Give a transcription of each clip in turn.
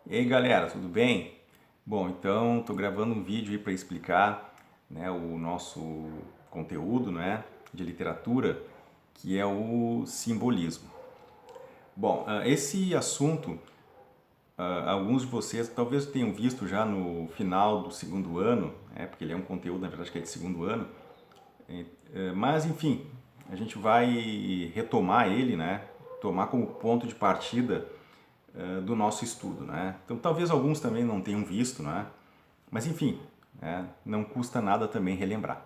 E aí galera, tudo bem? Bom, então estou gravando um vídeo aí para explicar, né, o nosso conteúdo, né, de literatura, que é o simbolismo. Bom, esse assunto, alguns de vocês talvez tenham visto já no final do segundo ano, porque ele é um conteúdo, na verdade, que é de segundo ano, mas enfim, a gente vai retomar ele, né, tomar como ponto de partida do nosso estudo, né? Então talvez alguns também não tenham visto, né? Mas enfim, não custa nada também relembrar.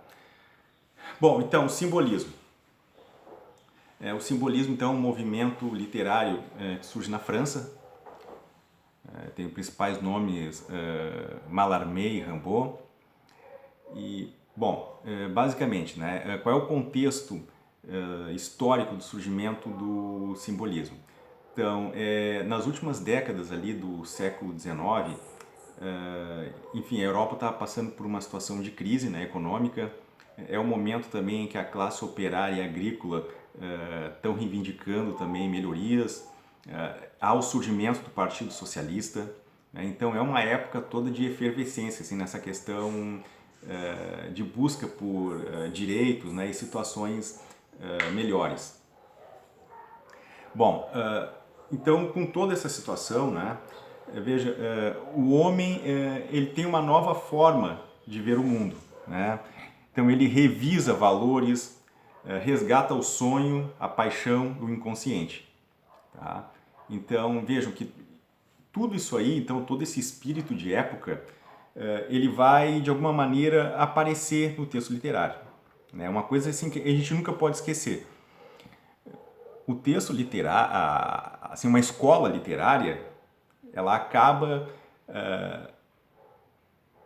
Bom, então, simbolismo. O simbolismo, então, é um movimento literário que surge na França. Tem os principais nomes Mallarmé e Rimbaud. E, bom, basicamente, né, qual é o contexto histórico do surgimento do simbolismo? Então, nas últimas décadas ali do século XIX, enfim, a Europa está passando por uma situação de crise, né, econômica. É um momento também em que a classe operária e agrícola estão reivindicando também melhorias. Há o surgimento do Partido Socialista. Né, então é uma época toda de efervescência assim, nessa questão de busca por direitos, né, e situações melhores. Bom, então com toda essa situação, né, veja, o homem ele tem uma nova forma de ver o mundo, né? Então ele revisa valores, resgata o sonho, a paixão, o inconsciente, tá? Então vejam que tudo isso aí, então todo esse espírito de época, ele vai de alguma maneira aparecer no texto literário, né? Uma coisa assim que a gente nunca pode esquecer. O texto literário, assim, uma escola literária, ela acaba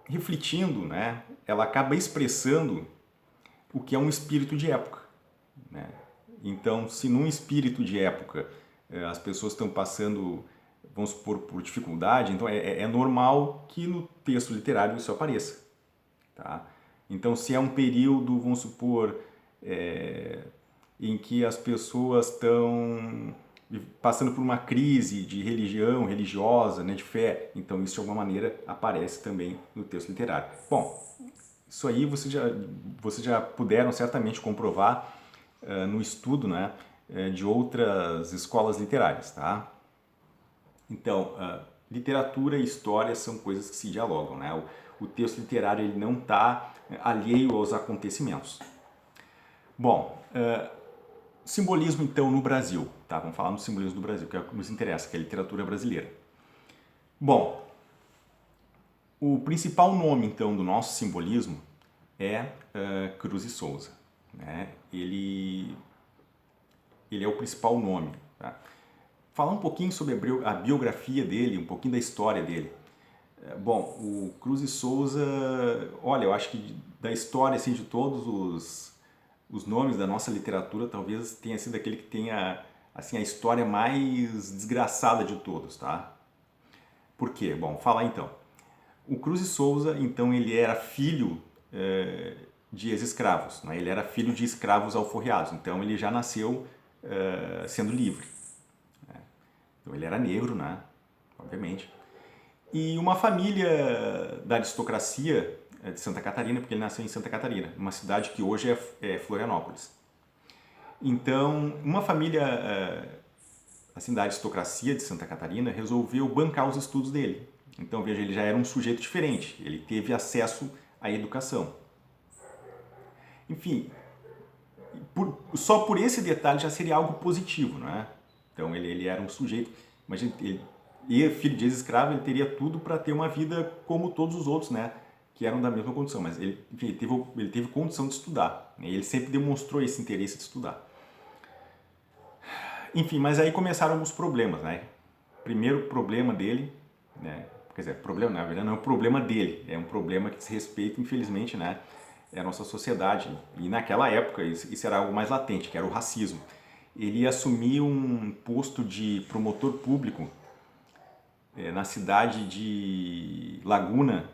refletindo, né? Ela acaba expressando o que é um espírito de época, né? Então, se num espírito de época as pessoas estão passando, vamos supor, por dificuldade, então é normal que no texto literário isso apareça, tá? Então, se é um período, vamos supor, em que as pessoas estão passando por uma crise de religião, religiosa, né, de fé, então isso de alguma maneira aparece também no texto literário. Bom, isso aí vocês já puderam certamente comprovar no estudo, né, de outras escolas literárias, tá? Então, literatura e história são coisas que se dialogam, né? O texto literário ele não está alheio aos acontecimentos. Bom, simbolismo então no Brasil, tá? Vamos falar no simbolismo do Brasil, que é o que nos interessa, que é a literatura brasileira. Bom, o principal nome então do nosso simbolismo é Cruz e Souza, né? Ele é o principal nome, tá? Falar um pouquinho sobre a biografia dele, um pouquinho da história dele. Bom, o Cruz e Souza, olha, eu acho que da história assim, de todos os nomes da nossa literatura, talvez tenha sido aquele que tenha assim, a história mais desgraçada de todos, tá? Por quê? Bom, falar então. O Cruz e Souza, então, ele era filho de ex-escravos, né? Ele era filho de escravos alforriados, então ele já nasceu sendo livre. Então ele era negro, né? Obviamente. E uma família da aristocracia de Santa Catarina, porque ele nasceu em Santa Catarina, uma cidade que hoje é Florianópolis. Então, uma família assim, da aristocracia de Santa Catarina resolveu bancar os estudos dele. Então, veja, ele já era um sujeito diferente, ele teve acesso à educação. Enfim, só por esse detalhe já seria algo positivo, não é? Então, ele era um sujeito, imagina, ele filho de ex-escravo, ele teria tudo para ter uma vida como todos os outros, né? Que eram da mesma condição, mas ele, enfim, ele teve condição de estudar, né? E ele sempre demonstrou esse interesse de estudar. Enfim, mas aí começaram os problemas, né? Primeiro problema dele, né? Quer dizer, problema, na verdade, não é um problema dele, é um problema que diz respeito, infelizmente, né? É a nossa sociedade. E naquela época isso era algo mais latente, que era o racismo. Ele assumiu um posto de promotor público na cidade de Laguna.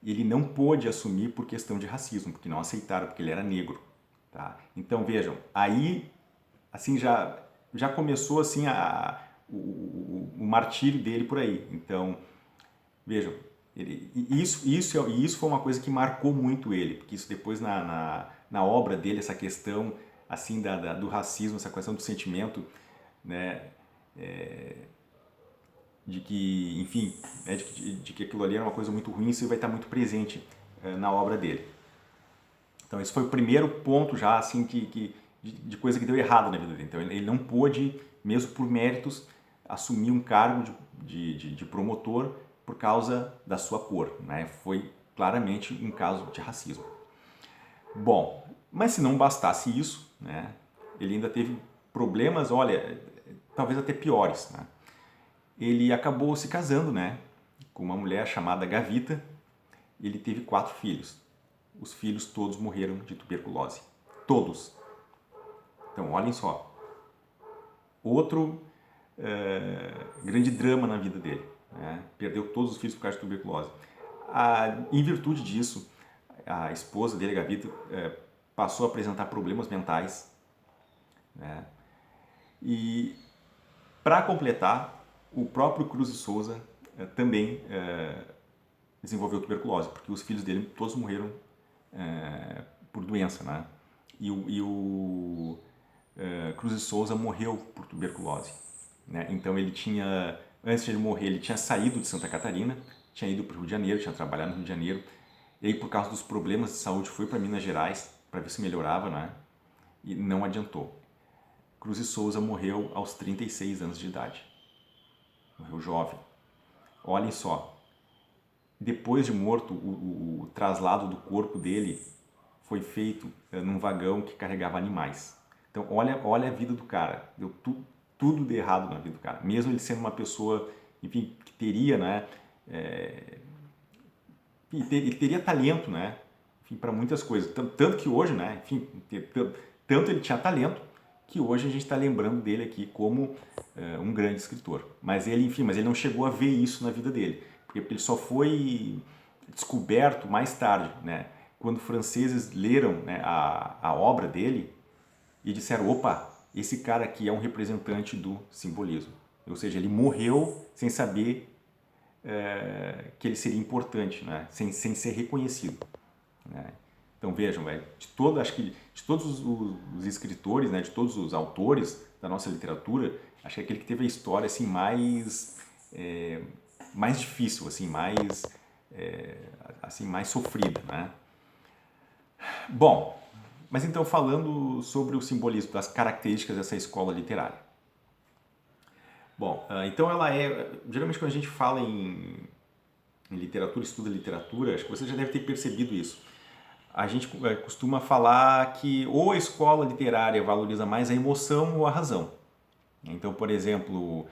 E ele não pôde assumir por questão de racismo, porque não aceitaram, porque ele era negro. Tá? Então vejam, aí assim já começou assim o martírio dele por aí. Então, vejam, isso foi uma coisa que marcou muito ele, porque isso depois na obra dele, essa questão assim do racismo, essa questão do sentimento, né, de que, enfim, né, de que aquilo ali era uma coisa muito ruim, isso vai estar muito presente na obra dele. Então esse foi o primeiro ponto já assim de coisa que deu errado na vida dele. Então ele não pôde, mesmo por méritos, assumir um cargo de promotor por causa da sua cor, né? Foi claramente um caso de racismo. Bom, mas se não bastasse isso, né, ele ainda teve problemas, olha, talvez até piores, né? Ele acabou se casando, né, com uma mulher chamada Gavita, e ele teve 4 filhos. Os filhos todos morreram de tuberculose. Todos. Então, olhem só. Outro grande drama na vida dele, né? Perdeu todos os filhos por causa de tuberculose. Em virtude disso, a esposa dele, a Gavita, passou a apresentar problemas mentais, né? E, para completar, o próprio Cruz de Souza também desenvolveu tuberculose, porque os filhos dele todos morreram por doença, né? E o Cruz de Souza morreu por tuberculose, né? Então ele tinha, antes de ele morrer, ele tinha saído de Santa Catarina, tinha ido para o Rio de Janeiro, tinha trabalhado no Rio de Janeiro, e aí por causa dos problemas de saúde foi para Minas Gerais para ver se melhorava, né? E não adiantou. Cruz de Souza morreu aos 36 anos de idade, morreu jovem. Olhem só, depois de morto, o traslado do corpo dele foi feito num vagão que carregava animais. Então, olha a vida do cara. Deu tudo de errado na vida do cara. Mesmo ele sendo uma pessoa, enfim, que teria, né? Ele teria talento, né? Enfim, para muitas coisas. Tanto que hoje, né? Enfim, tanto ele tinha talento que hoje a gente está lembrando dele aqui como um grande escritor. Mas ele não chegou a ver isso na vida dele, porque ele só foi descoberto mais tarde, né? Quando franceses leram, né, a obra dele e disseram, opa, esse cara aqui é um representante do simbolismo. Ou seja, ele morreu sem saber que ele seria importante, né? sem ser reconhecido, né? Então vejam, acho que de todos os escritores, né, de todos os autores da nossa literatura, acho que é aquele que teve a história assim mais difícil, assim mais sofrida, né? Bom, mas então falando sobre o simbolismo, das características dessa escola literária. Bom, então geralmente quando a gente fala em literatura, estuda literatura, acho que você já deve ter percebido isso. A gente costuma falar que ou a escola literária valoriza mais a emoção ou a razão. Então, por exemplo,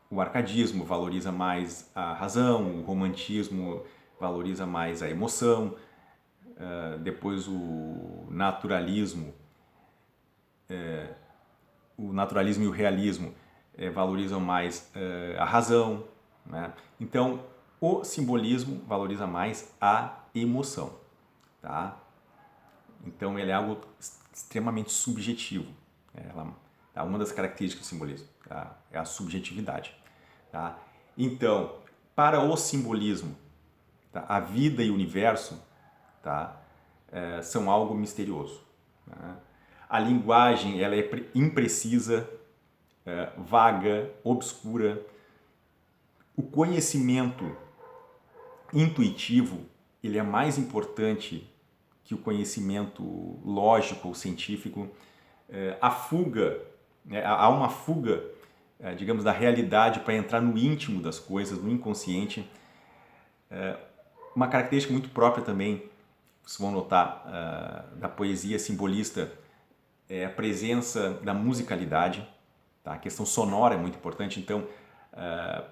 o arcadismo valoriza mais a razão, o romantismo valoriza mais a emoção, depois o naturalismo e o realismo valorizam mais a razão, né? Então, o simbolismo valoriza mais a emoção, tá? Então, ele é algo extremamente subjetivo. Uma das características do simbolismo, tá? É a subjetividade, tá? Então, para o simbolismo, tá? A vida e o universo, tá? São algo misterioso, tá? A linguagem ela é imprecisa, vaga, obscura. O conhecimento intuitivo ele é mais importante que o conhecimento lógico ou científico. A fuga, né, há uma fuga, digamos, da realidade para entrar no íntimo das coisas, no inconsciente. Uma característica muito própria também, vocês vão notar, da poesia simbolista é a presença da musicalidade, tá? A questão sonora é muito importante, então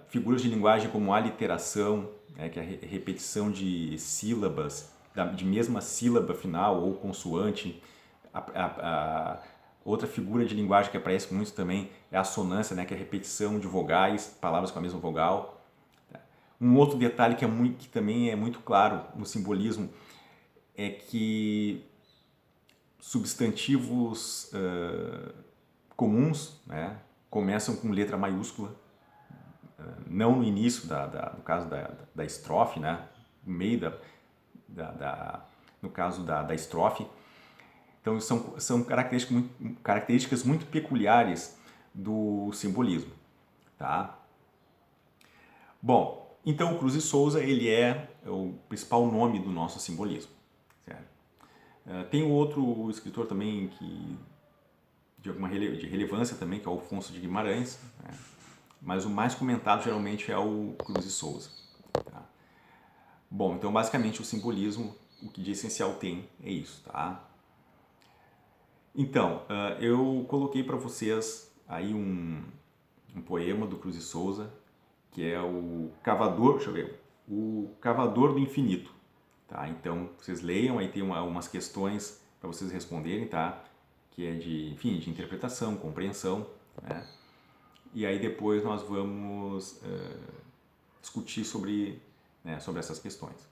figuras de linguagem como a aliteração, né, que é a repetição de sílabas, de mesma sílaba final ou consoante. Outra figura de linguagem que aparece muito também é a assonância, né, que é a repetição de vogais, palavras com a mesma vogal. Um outro detalhe que também é muito claro no simbolismo é que substantivos comuns, né, começam com letra maiúscula, não no início, no caso da estrofe, né, no meio no caso da estrofe. Então são características muito peculiares do simbolismo, tá? Bom, então o Cruz e Souza ele é o principal nome do nosso simbolismo, certo? Tem outro escritor também de relevância também, que é o Afonso de Guimarães, né? Mas o mais comentado geralmente é o Cruz e Souza. Tá? Bom, então basicamente o simbolismo, o que de essencial tem é isso, tá? Então, eu coloquei para vocês aí um poema do Cruz e Souza, que é o Cavador, deixa eu ver, o Cavador do Infinito, tá? Então, vocês leiam, aí tem umas questões para vocês responderem, tá? Que é enfim, de interpretação, compreensão, né? E aí depois nós vamos discutir sobre essas questões,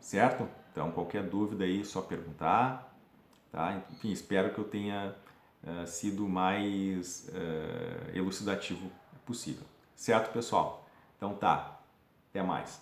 certo? Então, qualquer dúvida aí, só perguntar, tá? Enfim, espero que eu tenha sido mais elucidativo possível. Certo, pessoal? Então tá, até mais.